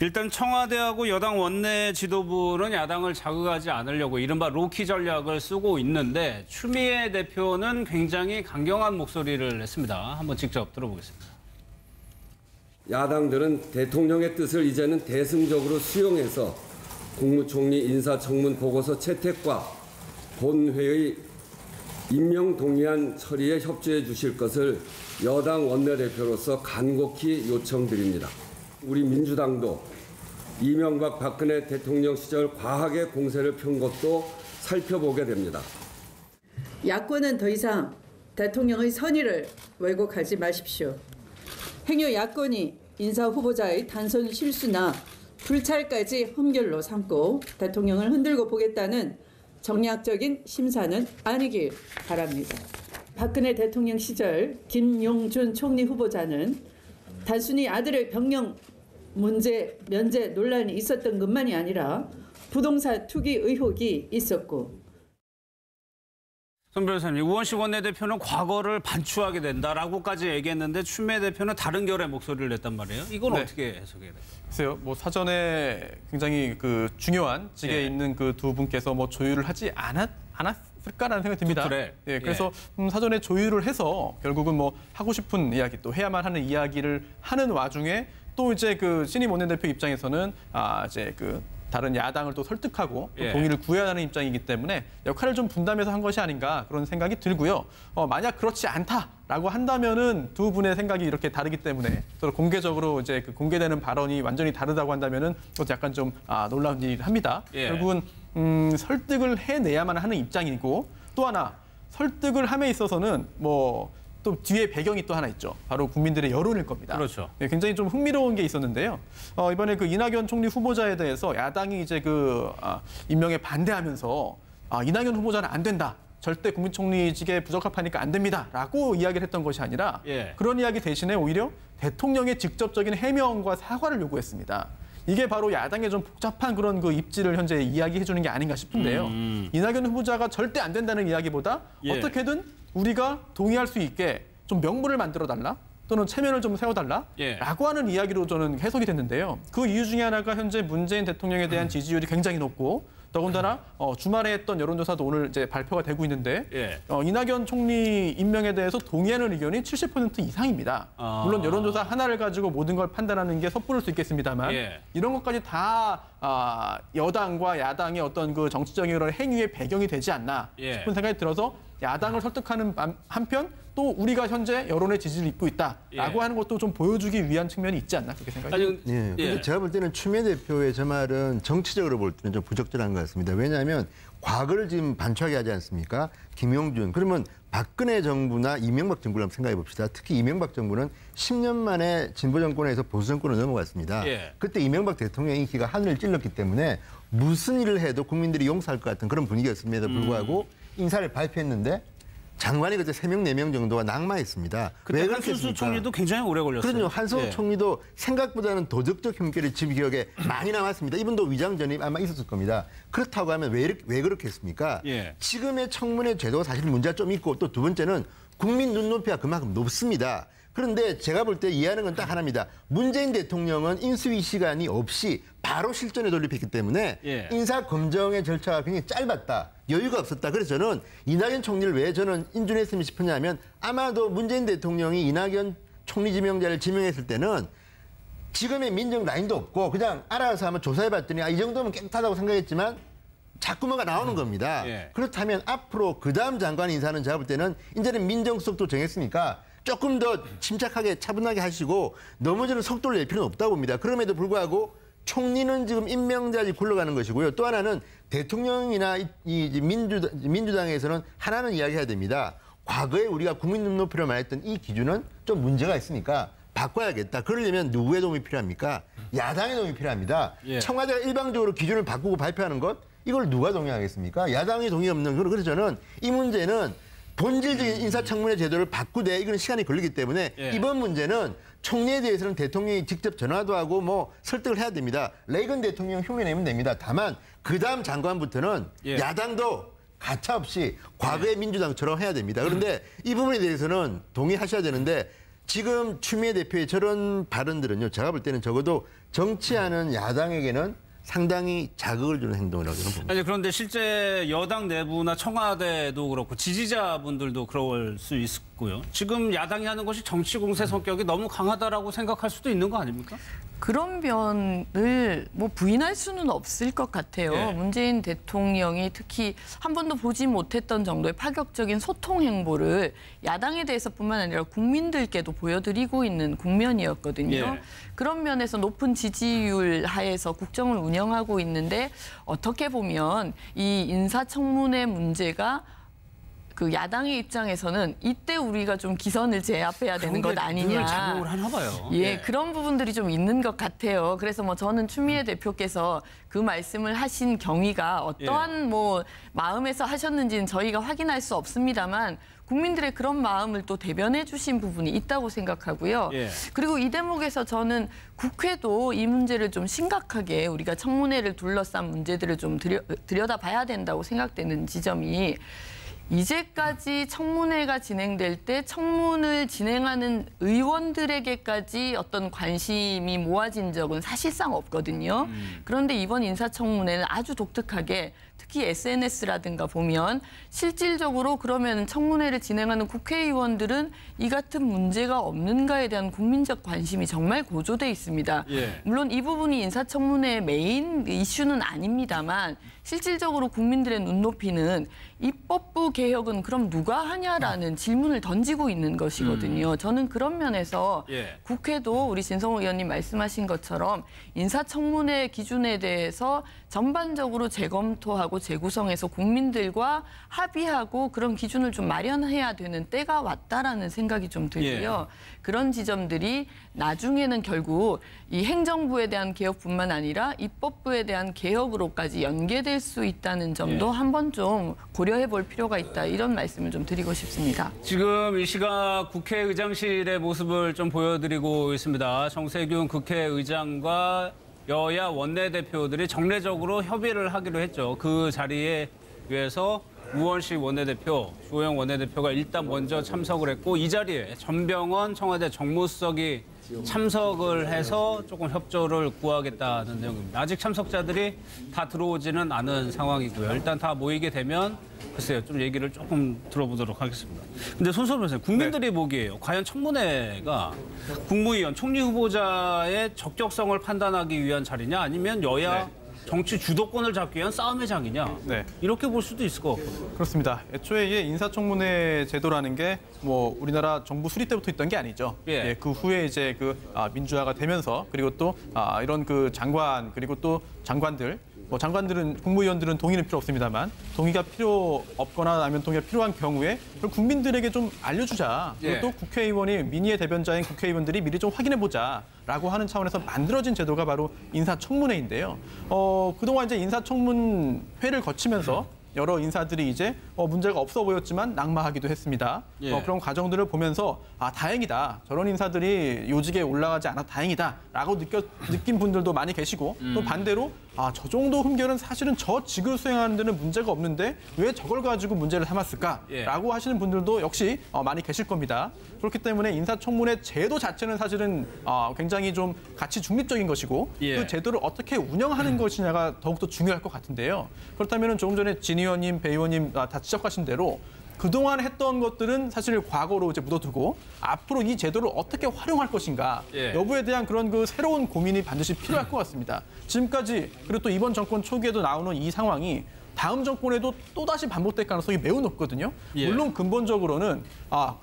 일단 청와대하고 여당 원내 지도부는 야당을 자극하지 않으려고 이른바 로키 전략을 쓰고 있는데 추미애 대표는 굉장히 강경한 목소리를 냈습니다. 한번 직접 들어보겠습니다. 야당들은 대통령의 뜻을 이제는 대승적으로 수용해서 국무총리 인사청문 보고서 채택과 본회의 임명 동의안 처리에 협조해 주실 것을 여당 원내대표로서 간곡히 요청드립니다. 우리 민주당도 이명박 박근혜 대통령 시절 과하게 공세를 펴은 것도 살펴보게 됩니다. 야권은 더 이상 대통령의 선의를 왜곡하지 마십시오. 행여 야권이 인사 후보자의 단순 실수나 불찰까지 험결로 삼고 대통령을 흔들고 보겠다는 정략적인 심사는 아니길 바랍니다. 박근혜 대통령 시절 김용준 총리 후보자는 단순히 아들의 병영 면제 논란이 있었던 것만이 아니라 부동산 투기 의혹이 있었고. 송 변호사님, 우원식 원내대표는 과거를 반추하게 된다라고까지 얘기했는데 추미애 대표는 다른 결의 목소리를 냈단 말이에요. 이건 어떻게 해석해야 돼요? 글쎄요, 사전에 굉장히 중요한 직에 있는 그 두 분께서 조율을 하지 않았을까라는 생각이 듭니다. 그래. 예, 그래서 사전에 조율을 해서 결국은 하고 싶은 이야기 또 해야만 하는 이야기를 하는 와중에 또 이제 신임 원내대표 입장에서는 이제 다른 야당을 또 설득하고 또 동의를 구해야 하는 입장이기 때문에 역할을 좀 분담해서 한 것이 아닌가 그런 생각이 들고요. 만약 그렇지 않다라고 한다면은 두 분의 생각이 이렇게 다르기 때문에 또 공개적으로 이제 공개되는 발언이 완전히 다르다고 한다면은 그것도 약간 좀 놀라운 일합니다. 결국은 설득을 해내야만 하는 입장이고 또 하나 설득을 함에 있어서는 또 뒤에 배경이 또 하나 있죠. 바로 국민들의 여론일 겁니다. 그렇죠. 네, 굉장히 좀 흥미로운 게 있었는데요. 이번에 이낙연 총리 후보자에 대해서 야당이 이제 임명에 반대하면서 이낙연 후보자는 안 된다. 절대 국무총리직에 부적합하니까 안 됩니다라고 이야기를 했던 것이 아니라 그런 이야기 대신에 오히려 대통령의 직접적인 해명과 사과를 요구했습니다. 이게 바로 야당의 좀 복잡한 그런 입지를 현재 이야기해 주는 게 아닌가 싶은데요. 이낙연 후보자가 절대 안 된다는 이야기보다 어떻게든 우리가 동의할 수 있게 좀 명분을 만들어달라 또는 체면을 좀 세워달라라고 하는 이야기로 저는 해석이 됐는데요. 그 이유 중에 하나가 현재 문재인 대통령에 대한 지지율이 굉장히 높고 더군다나 주말에 했던 여론조사도 오늘 이제 발표가 되고 있는데 이낙연 총리 임명에 대해서 동의하는 의견이 70% 이상입니다. 물론 여론조사 하나를 가지고 모든 걸 판단하는 게 섣부를 수 있겠습니다만 이런 것까지 다 여당과 야당의 어떤 정치적인 그런 행위의 배경이 되지 않나 싶은 생각이 들어서 야당을 설득하는 한편 또 우리가 현재 여론의 지지를 입고 있다라고 하는 것도 좀 보여주기 위한 측면이 있지 않나 그렇게 생각합니다. 근데 제가 볼 때는 추미애 대표의 저 말은 정치적으로 볼 때는 좀 부적절한 것 같습니다. 왜냐하면 과거를 지금 반추하게 하지 않습니까? 김용준. 그러면 박근혜 정부나 이명박 정부를 한번 생각해 봅시다. 특히 이명박 정부는 10년 만에 진보 정권에서 보수 정권으로 넘어갔습니다. 그때 이명박 대통령의 인기가 하늘을 찔렀기 때문에 무슨 일을 해도 국민들이 용서할 것 같은 그런 분위기였음에도 불구하고 인사를 발표했는데 장관이 그때 3명, 4명 정도가 낙마했습니다. 그때 한순수 총리도 굉장히 오래 걸렸어요. 그럼요. 한순수 총리도 생각보다는 도덕적 힘결이 집 기억에 많이 남았습니다. 이분도 위장 전입 아마 있었을 겁니다. 그렇다고 하면 왜 그렇게 했습니까? 지금의 청문회 제도가 사실 문제가 좀 있고 또 두 번째는 국민 눈높이가 그만큼 높습니다. 그런데 제가 볼 때 이해하는 건 딱 하나입니다. 문재인 대통령은 인수위 시간이 없이 바로 실전에 돌입했기 때문에 인사 검증의 절차가 굉장히 짧았다. 여유가 없었다. 그래서 저는 이낙연 총리를 왜 저는 인준했으면 싶었냐면 아마도 문재인 대통령이 이낙연 총리 지명자를 지명했을 때는 지금의 민정 라인도 없고 그냥 알아서 한번 조사해봤더니 이 정도면 깨끗하다고 생각했지만 자꾸 뭐가 나오는 겁니다. 그렇다면 앞으로 그다음 장관 인사는 제가 볼 때는 이제는 민정수석도 정했으니까 조금 더 침착하게 차분하게 하시고 너무 저는 속도를 낼 필요는 없다고 봅니다. 그럼에도 불구하고 총리는 지금 임명자지 굴러가는 것이고요. 또 하나는 대통령이나 이 민주당에서는 하나는 이야기해야 됩니다. 과거에 우리가 국민 눈높이로 말했던 이 기준은 좀 문제가 있으니까 바꿔야겠다. 그러려면 누구의 도움이 필요합니까? 야당의 도움이 필요합니다. 청와대가 일방적으로 기준을 바꾸고 발표하는 것 이걸 누가 동의하겠습니까? 야당의 동의 없는 그래서 저는 이 문제는 본질적인 인사청문회 제도를 바꾸되 이건 시간이 걸리기 때문에 이번 문제는 총리에 대해서는 대통령이 직접 전화도 하고 설득을 해야 됩니다. 레이건 대통령 흉내내면 됩니다. 다만 그다음 장관부터는 야당도 가차없이 과거의 민주당처럼 해야 됩니다. 그런데 이 부분에 대해서는 동의하셔야 되는데 지금 추미애 대표의 저런 발언들은요. 제가 볼 때는 적어도 정치하는 야당에게는 상당히 자극을 주는 행동이라고 저는 봅니다. 아니, 그런데 실제 여당 내부나 청와대도 그렇고 지지자분들도 그럴 수 있고요. 지금 야당이 하는 것이 정치 공세 성격이 너무 강하다라고 생각할 수도 있는 거 아닙니까? 그런 면을 뭐 부인할 수는 없을 것 같아요. 예. 문재인 대통령이 특히 한 번도 보지 못했던 정도의 파격적인 소통 행보를 야당에 대해서뿐만 아니라 국민들께도 보여드리고 있는 국면이었거든요. 예. 그런 면에서 높은 지지율 하에서 국정을 운영하고 있는데 어떻게 보면 이 인사청문회 문제가 그 야당의 입장에서는 이때 우리가 좀 기선을 제압해야 되는 것 아니냐. 작용을 하나 봐요. 예, 그런 부분들이 좀 있는 것 같아요. 그래서 뭐 저는 추미애 대표께서 그 말씀을 하신 경위가 어떠한 뭐 마음에서 하셨는지는 저희가 확인할 수 없습니다만 국민들의 그런 마음을 또 대변해 주신 부분이 있다고 생각하고요. 예. 그리고 이 대목에서 저는 국회도 이 문제를 좀 심각하게 우리가 청문회를 둘러싼 문제들을 좀 들여다봐야 된다고 생각되는 지점이 이제까지 청문회가 진행될 때 청문을 진행하는 의원들에게까지 어떤 관심이 모아진 적은 사실상 없거든요. 그런데 이번 인사청문회는 아주 독특하게 특히 SNS라든가 보면 실질적으로 그러면 청문회를 진행하는 국회의원들은 이 같은 문제가 없는가에 대한 국민적 관심이 정말 고조돼 있습니다. 예. 물론 이 부분이 인사청문회의 메인 이슈는 아닙니다만 실질적으로 국민들의 눈높이는 입법부 개혁은 그럼 누가 하냐라는 질문을 던지고 있는 것이거든요. 저는 그런 면에서 국회도 우리 진성호 의원님 말씀하신 것처럼 인사청문회 기준에 대해서 전반적으로 재검토하고 재구성해서 국민들과 합의하고 그런 기준을 좀 마련해야 되는 때가 왔다라는 생각이 좀 들고요. 그런 지점들이 나중에는 결국 이 행정부에 대한 개혁뿐만 아니라 입법부에 대한 개혁으로까지 연계될 수 있다는 점도 한번 좀 고려해 볼 필요가 있다. 이런 말씀을 좀 드리고 싶습니다. 지금 이 시각 국회의장실의 모습을 좀 보여드리고 있습니다. 정세균 국회의장과 여야 원내대표들이 정례적으로 협의를 하기로 했죠. 그 자리에 위해서 우원식 원내대표, 주호영 원내대표가 일단 먼저 참석을 했고 이 자리에 전병헌 청와대 정무수석이 참석을 해서 조금 협조를 구하겠다는 내용입니다. 아직 참석자들이 다 들어오지는 않은 상황이고요. 일단 다 모이게 되면 글쎄요, 좀 얘기를 조금 들어보도록 하겠습니다. 근데 손석희 변호사님, 국민들이 보기에요. 과연 청문회가 국무위원, 총리 후보자의 적격성을 판단하기 위한 자리냐 아니면 여야 정치 주도권을 잡기 위한 싸움의 장이냐 이렇게 볼 수도 있을 것 같고요. 그렇습니다. 애초에 이 인사청문회 제도라는 게 뭐 우리나라 정부 수립 때부터 있던 게 아니죠. 그 후에 이제 민주화가 되면서 그리고 또 이런 장관 그리고 또 장관들 뭐 장관들은 국무위원들은 동의는 필요 없습니다만 동의가 필요 없거나 아니면 동의가 필요한 경우에 그걸 국민들에게 좀 알려주자. 그리고 또 국회의원이 민의의 대변자인 국회의원들이 미리 좀 확인해보자라고 하는 차원에서 만들어진 제도가 바로 인사청문회인데요. 그동안 이제 인사청문회를 거치면서 여러 인사들이 이제 문제가 없어 보였지만 낙마하기도 했습니다. 그런 과정들을 보면서 다행이다. 저런 인사들이 요직에 올라가지 않아 다행이다라고 느낀 분들도 많이 계시고 또 반대로 저 정도 흠결은 사실은 저 직을 수행하는 데는 문제가 없는데 왜 저걸 가지고 문제를 삼았을까라고 하시는 분들도 역시 많이 계실 겁니다. 그렇기 때문에 인사청문회 제도 자체는 사실은 굉장히 좀 가치 중립적인 것이고 그 제도를 어떻게 운영하는 것이냐가 더욱더 중요할 것 같은데요. 그렇다면 조금 전에 진 의원님, 배 의원님 다 지적하신 대로 그동안 했던 것들은 사실 과거로 이제 묻어두고 앞으로 이 제도를 어떻게 활용할 것인가 여부에 대한 그런 새로운 고민이 반드시 필요할 것 같습니다. 지금까지 그리고 또 이번 정권 초기에도 나오는 이 상황이 다음 정권에도 또다시 반복될 가능성이 매우 높거든요. 물론 근본적으로는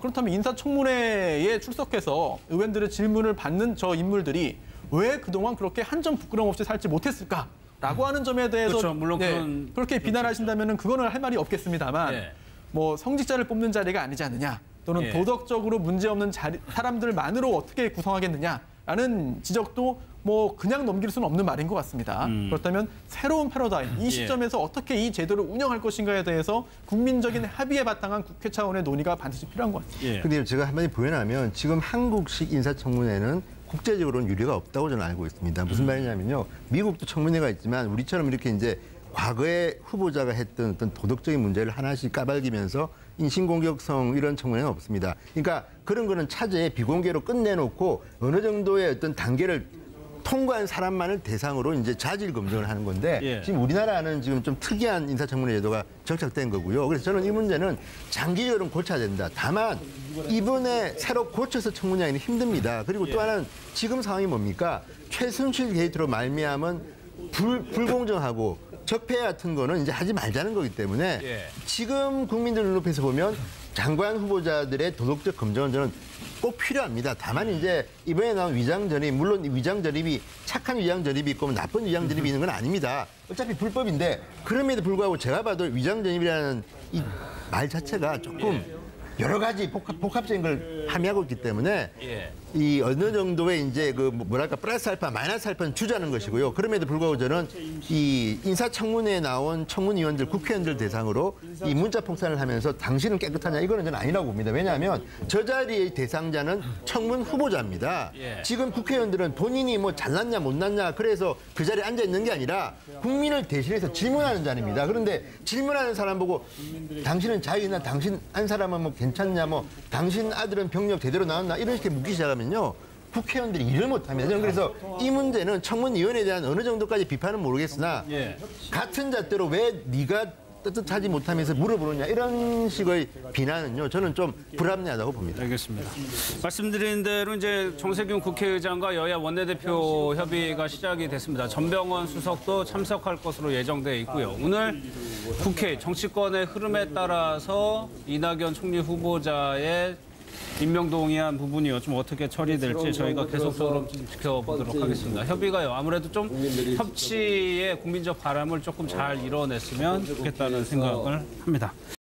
그렇다면 인사청문회에 출석해서 의원들의 질문을 받는 저 인물들이 왜 그동안 그렇게 한 점 부끄럼 없이 살지 못했을까? 라고 하는 점에 대해서 그렇죠. 물론 그렇게 비난하신다면 그거는 할 말이 없겠습니다만 뭐 성직자를 뽑는 자리가 아니지 않느냐 또는 도덕적으로 문제없는 사람들만으로 어떻게 구성하겠느냐라는 지적도 뭐 그냥 넘길 수는 없는 말인 것 같습니다. 그렇다면 새로운 패러다임, 이 시점에서 어떻게 이 제도를 운영할 것인가에 대해서 국민적인 합의에 바탕한 국회 차원의 논의가 반드시 필요한 것 같습니다. 근데 제가 한마디 부연하면 지금 한국식 인사청문회는 국제적으로는 유례가 없다고 저는 알고 있습니다. 무슨 말이냐면요. 미국도 청문회가 있지만 우리처럼 이렇게 이제 과거에 후보자가 했던 어떤 도덕적인 문제를 하나씩 까발기면서 인신공격성 이런 청문회는 없습니다. 그러니까 그런 거는 차제에 비공개로 끝내놓고 어느 정도의 어떤 단계를 통과한 사람만을 대상으로 이제 자질 검증을 하는 건데 예. 지금 우리나라는 지금 좀 특이한 인사청문회 제도가 정착된 거고요. 그래서 저는 이 문제는 장기적으로 고쳐야 된다. 다만 이번에 새로 고쳐서 청문회하기는 힘듭니다. 그리고 또 하나는 지금 상황이 뭡니까? 최순실 게이트로 말미암은 불공정하고 적폐 같은 거는 이제 하지 말자는 거기 때문에 예. 지금 국민들 눈높이에서 보면 장관 후보자들의 도덕적 검증은 저는 꼭 필요합니다. 다만 이제 이번에 나온 위장 전입, 물론 위장 전입이 착한 위장 전입이 있고 나쁜 위장 전입이 있는 건 아닙니다. 어차피 불법인데 그럼에도 불구하고 제가 봐도 위장 전입이라는 이 말 자체가 조금 여러 가지 복합적인 걸 함의하고 있기 때문에 예. 이 어느 정도의 이제 그 뭐랄까 플러스 알파 마이너스 알파는 주자는 것이고요. 그럼에도 불구하고 저는 이 인사청문회에 나온 청문위원들 국회의원들 대상으로 이 문자 폭탄을 하면서 당신은 깨끗하냐 이거는 저는 아니라고 봅니다. 왜냐하면 저 자리의 대상자는 청문 후보자입니다. 예. 지금 국회의원들은 본인이 뭐 잘났냐 못났냐 그래서 그 자리에 앉아 있는 게 아니라 국민을 대신해서 질문하는 자리입니다. 그런데 질문하는 사람 보고 당신은 자유나 당신 한 사람은 뭐 괜찮냐 뭐 당신 아들은 병력 제대로 나왔나 이런 식의 묻기 시작하면요. 국회의원들이 일을 못합니다. 저는 그래서 이 문제는 청문위원회에 대한 어느 정도까지 비판은 모르겠으나 예. 같은 잣대로 왜 네가 떳떳하지 못하면서 물어보느냐 이런 식의 비난은요. 저는 좀 불합리하다고 봅니다. 알겠습니다. 말씀드린 대로 이제 정세균 국회의장과 여야 원내대표 협의가 시작이 됐습니다. 전병헌 수석도 참석할 것으로 예정돼 있고요. 오늘 국회 정치권의 흐름에 따라서 이낙연 총리 후보자의 임명 동의안 부분이요. 좀 어떻게 처리될지 저희가 계속적으로 좀 지켜보도록 하겠습니다. 협의가요. 아무래도 좀 협치의 국민적 바람을 조금 잘 이뤄냈으면 좋겠다는 생각을 합니다.